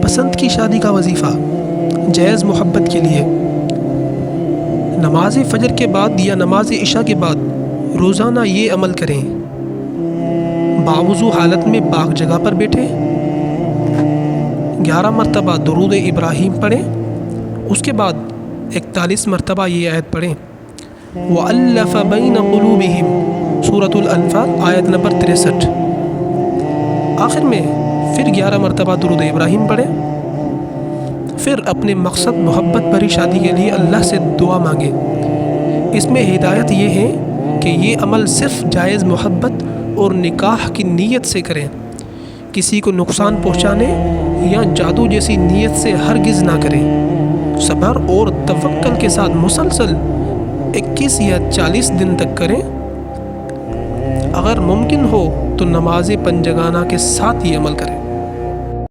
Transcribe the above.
پسند کی شادی کا وظیفہ جائز محبت کے لیے نماز فجر کے بعد یا نماز عشاء کے بعد روزانہ یہ عمل کریں: باوضو حالت میں پاک جگہ پر بیٹھیں، 11 مرتبہ درود ابراہیم پڑھیں، اس کے بعد 41 مرتبہ یہ آیت پڑھیں: وَأَلَّفَ بَيْنَ قُلُوبِهِمْ سورۃ الانفال آیت نمبر 63۔ آخر میں پھر 11 مرتبہ درود ابراہیم پڑھیں، پھر اپنے مقصد محبت بھری شادی کے لیے اللہ سے دعا مانگیں۔ اس میں ہدایت یہ ہے کہ یہ عمل صرف جائز محبت اور نکاح کی نیت سے کریں، کسی کو نقصان پہنچانے یا جادو جیسی نیت سے ہرگز نہ کریں۔ صبر اور توکل کے ساتھ مسلسل 21 یا 40 دن تک کریں۔ اگر ممکن ہو تو نماز پنجگانہ کے ساتھ یہ عمل کریں۔